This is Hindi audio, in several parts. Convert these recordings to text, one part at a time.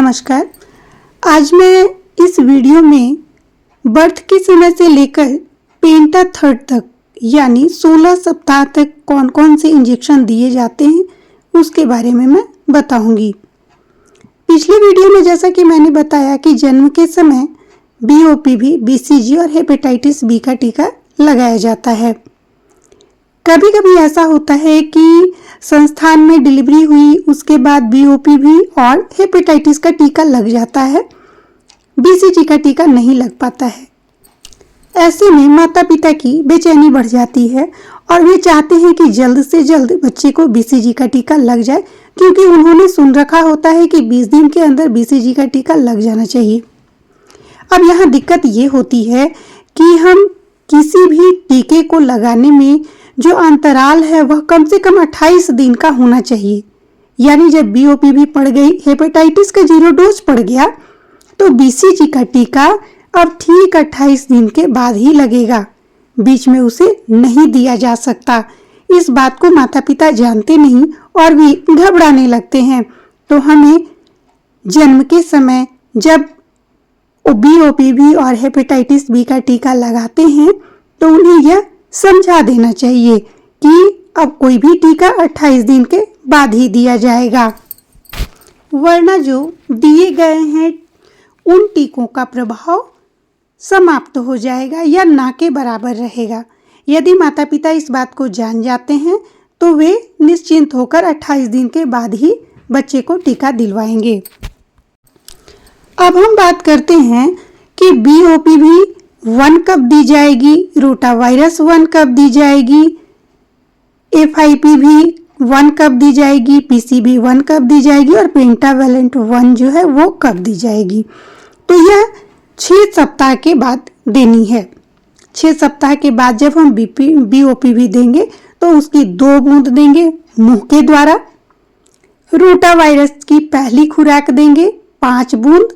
नमस्कार। आज मैं इस वीडियो में बर्थ के समय से लेकर पेंटा थर्ड तक यानी 16 सप्ताह तक कौन कौन से इंजेक्शन दिए जाते हैं उसके बारे में मैं बताऊंगी। पिछले वीडियो में जैसा कि मैंने बताया कि जन्म के समय बीओपीवी, बीसीजी और हेपेटाइटिस बी का टीका लगाया जाता है। कभी कभी ऐसा होता है कि संस्थान में डिलीवरी हुई उसके बाद बीओपीवी और हेपेटाइटिस का टीका लग जाता है, बीसीजी का टीका नहीं लग पाता है। ऐसे में माता पिता की बेचैनी बढ़ जाती है और वे चाहते हैं कि जल्द से जल्द बच्चे को बीसीजी का टीका लग जाए, क्योंकि उन्होंने सुन रखा होता है कि 20 दिन के अंदर बीसीजी का टीका लग जाना चाहिए। अब यहाँ दिक्कत ये होती है कि हम किसी भी टीके को लगाने में जो अंतराल है वह कम से कम 28 दिन का होना चाहिए। यानी जब बीओपीवी पड़ गई, हेपेटाइटिस का 0 डोज पड़ गया, तो बीसीजी का टीका अब ठीक 28 दिन के बाद ही लगेगा, बीच में उसे नहीं दिया जा सकता। इस बात को माता पिता जानते नहीं और भी घबराने लगते हैं। तो हमें जन्म के समय जब बीओपीवी और हेपेटाइटिस बी का टीका लगाते हैं तो उन्हें यह समझा देना चाहिए कि अब कोई भी टीका 28 दिन के बाद ही दिया जाएगा, वरना जो दिए गए हैं उन टीकों का प्रभाव समाप्त हो जाएगा या ना के बराबर रहेगा। यदि माता पिता इस बात को जान जाते हैं तो वे निश्चिंत होकर 28 दिन के बाद ही बच्चे को टीका दिलवाएंगे। अब हम बात करते हैं कि बीओपीवी 1 कब दी जाएगी, रोटावायरस 1 कब दी जाएगी, एफआईपीवी 1 कब दी जाएगी, पीसीबी 1 कब दी जाएगी और पेंटावेलेंट 1 जो है वो कब दी जाएगी। तो यह 6 सप्ताह के बाद देनी है। 6 सप्ताह के बाद जब हम बीओपीवी देंगे तो उसकी 2 बूंद देंगे मुंह के द्वारा। रोटावायरस की पहली खुराक देंगे 5 बूंद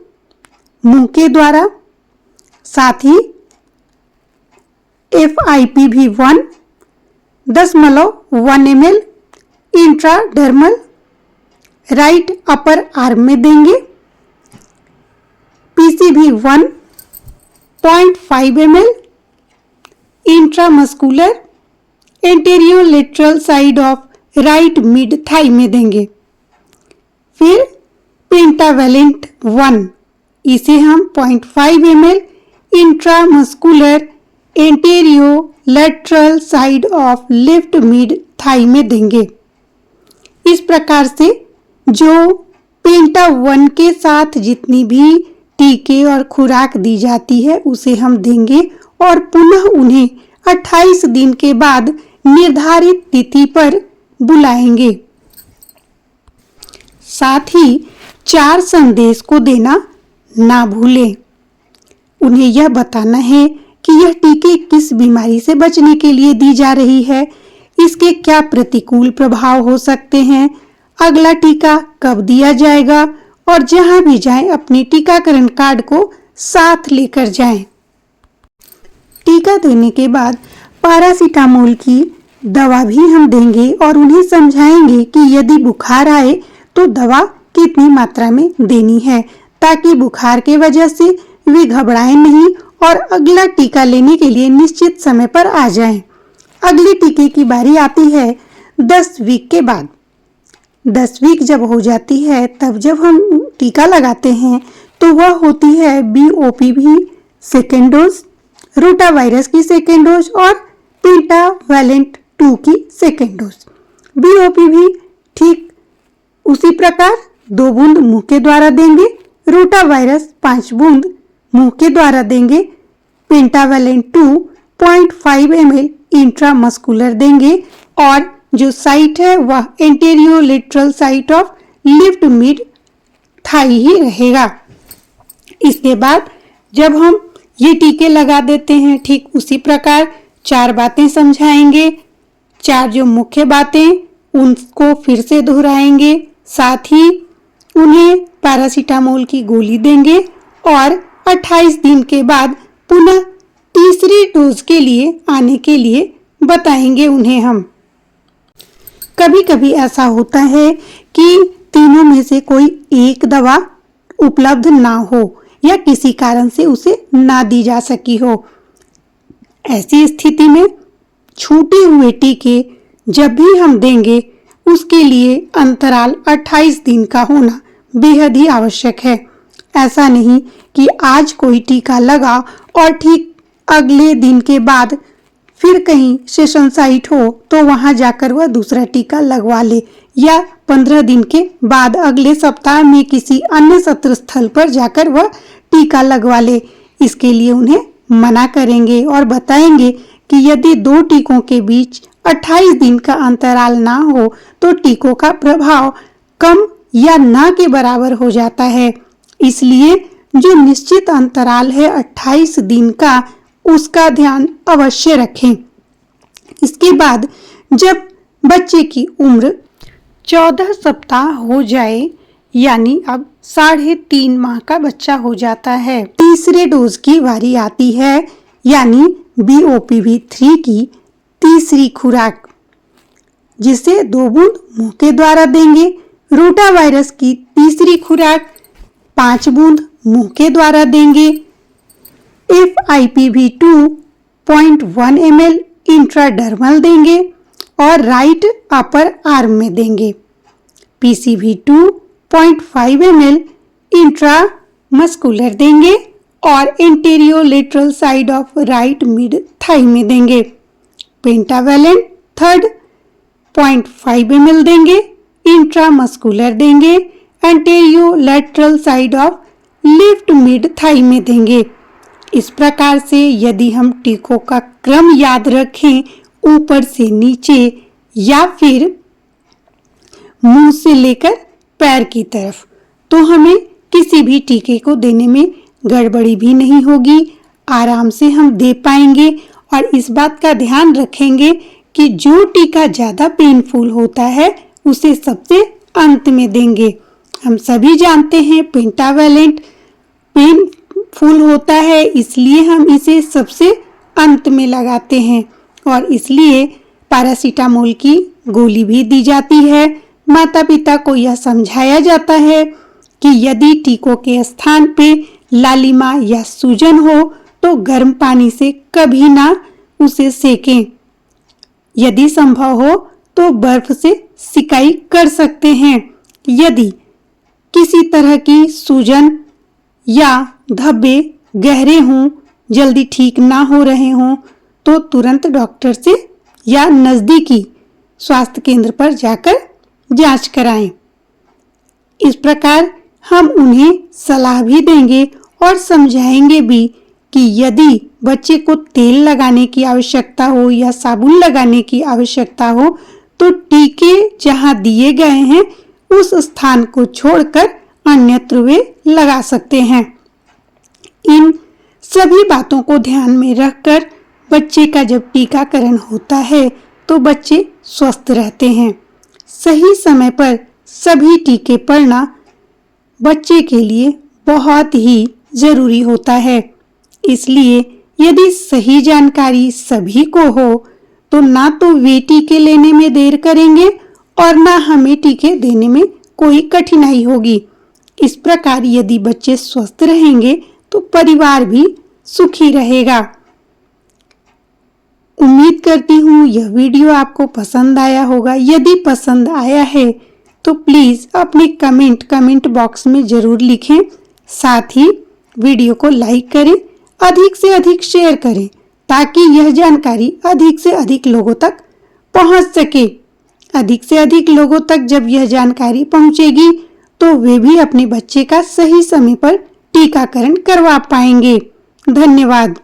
मुंह के द्वारा। साथ ही FIPV 1 10.1 ml intradermal right upper arm में देंगे। PCV 1.5 ml intramuscular anterior lateral side of right mid thigh में देंगे। फिर पेंटावेलेंट 1 इसे हम 0.5 ml intramuscular anterior lateral side of left mid thigh में देंगे। इस प्रकार से जो पेंटा 1 के साथ जितनी भी टीके और खुराक दी जाती है उसे हम देंगे और पुनः उन्हें 28 दिन के बाद निर्धारित तिथि पर बुलाएंगे। साथ ही 4 संदेश को देना ना भूलें। उन्हें यह बताना है कि यह टीके किस बीमारी से बचने के लिए दी जा रही है, इसके क्या प्रतिकूल प्रभाव हो सकते हैं, अगला टीका कब दिया जाएगा और जहां भी जाएं अपने टीकाकरण कार्ड को साथ लेकर जाएं। टीका देने के बाद पैरासीटामोल की दवा भी हम देंगे और उन्हें समझाएंगे कि यदि बुखार आए तो दवा कितनी मात्रा में देनी है, ताकि बुखार के वजह से वे घबराएं नहीं और अगला टीका लेने के लिए निश्चित समय पर आ जाएं। अगले टीके की बारी आती है 10 वीक के बाद। 10 वीक जब हो जाती है तब जब हम टीका लगाते हैं तो वह होती है बीओपीवी सेकेंड डोज, रोटावायरस की सेकेंड डोज और पेंटावेलेंट 2 की सेकेंड डोज। बीओपीवी ठीक उसी प्रकार 2 बूंद मुंह के द्वारा देंगे, रोटावायरस 5 बूंद मुंह के द्वारा देंगे, पेंटावेलेंट 2 0.5 ml इंट्रामस्कुलर देंगे और जो साइट है वह anterior lateral site of left mid thigh ही रहेगा। इसके बाद जब हम ये टीके लगा देते हैं ठीक उसी प्रकार 4 बातें समझाएंगे। 4 जो मुख्य बातें उनको फिर से दोहराएंगे, साथ ही उन्हें पैरासीटामोल की गोली देंगे और 28 दिन के बाद पुनः तीसरी डोज के लिए आने के लिए बताएंगे उन्हें हम। कभी कभी ऐसा होता है कि तीनों में से कोई एक दवा उपलब्ध ना हो या किसी कारण से उसे ना दी जा सकी हो। ऐसी स्थिति में छूटे हुए टीके जब भी हम देंगे उसके लिए अंतराल 28 दिन का होना बेहद ही आवश्यक है। ऐसा नहीं कि आज कोई टीका लगा और ठीक अगले दिन के बाद फिर कहीं सेशन साइट हो तो वहां जाकर वह दूसरा टीका लगवा ले, या 15 दिन के बाद अगले सप्ताह में किसी अन्य सत्र स्थल पर जाकर वह टीका लगवा ले। इसके लिए उन्हें मना करेंगे और बताएंगे कि यदि दो टीकों के बीच 28 दिन का अंतराल ना हो तो टीकों का प्रभाव कम या ना के बराबर हो जाता है। इसलिए जो निश्चित अंतराल है 28 दिन का, उसका ध्यान अवश्य रखें। इसके बाद जब बच्चे की उम्र 14 सप्ताह हो जाए, यानी अब 3.5 माह का बच्चा हो जाता है, तीसरे डोज की बारी आती है, यानी BOPV3 की तीसरी खुराक, जिसे 2 बूंद मुंह के द्वारा देंगे। रोटा वायरस की तीसरी खुराक 5 बूंद मुंह के द्वारा देंगे। FIPV 2.1 ml इंट्राडर्मल देंगे और राइट अपर आर्म में देंगे। PCV 2.5 ml इंट्रामस्कुलर देंगे और anterolateral side of right mid thigh में देंगे। पेंटावेलेंट 0.5 ml देंगे, इंट्रामस्कुलर देंगे, anterolateral side of left mid thigh में देंगे। इस प्रकार से यदि हम टीकों का क्रम याद रखें ऊपर से नीचे या फिर मुंह से लेकर पैर की तरफ, तो हमें किसी भी टीके को देने में गड़बड़ी भी नहीं होगी, आराम से हम दे पाएंगे। और इस बात का ध्यान रखेंगे कि जो टीका ज़्यादा पेनफुल होता है उसे सबसे अंत में देंगे। हम सभी जानते हैं पेंटावेलेंट पेनफुल होता है, इसलिए हम इसे सबसे अंत में लगाते हैं और इसलिए पैरासीटामोल की गोली भी दी जाती है। माता पिता को यह समझाया जाता है कि यदि टीकों के स्थान पे लालिमा या सूजन हो तो गर्म पानी से कभी ना उसे सेकें। यदि संभव हो तो बर्फ से सिकाई कर सकते हैं। यदि किसी तरह की सूजन या धब्बे गहरे हों, जल्दी ठीक ना हो रहे हों, तो तुरंत डॉक्टर से या नज़दीकी स्वास्थ्य केंद्र पर जाकर जांच कराएं। इस प्रकार हम उन्हें सलाह भी देंगे और समझाएंगे भी कि यदि बच्चे को तेल लगाने की आवश्यकता हो या साबुन लगाने की आवश्यकता हो तो टीके जहां दिए गए हैं उस स्थान को छोड़कर अन्यत्र वे लगा सकते हैं। इन सभी बातों को ध्यान में रखकर बच्चे का जब टीकाकरण होता है तो बच्चे स्वस्थ रहते हैं। सही समय पर सभी टीके पड़ना बच्चे के लिए बहुत ही जरूरी होता है। इसलिए यदि सही जानकारी सभी को हो तो ना तो वे टीके लेने में देर करेंगे और ना हमें टीके देने में कोई कठिनाई होगी। इस प्रकार यदि बच्चे स्वस्थ रहेंगे तो परिवार भी सुखी रहेगा। उम्मीद करती हूँ यह वीडियो आपको पसंद आया होगा। यदि पसंद आया है तो प्लीज अपने कमेंट बॉक्स में जरूर लिखें। साथ ही वीडियो को लाइक करें, अधिक से अधिक शेयर करें ताकि यह जानकारी अधिक से अधिक लोगों तक पहुंच सके। अधिक से अधिक लोगों तक जब यह जानकारी पहुंचेगी तो वे भी अपने बच्चे का सही समय पर टीकाकरण करवा पाएंगे। धन्यवाद।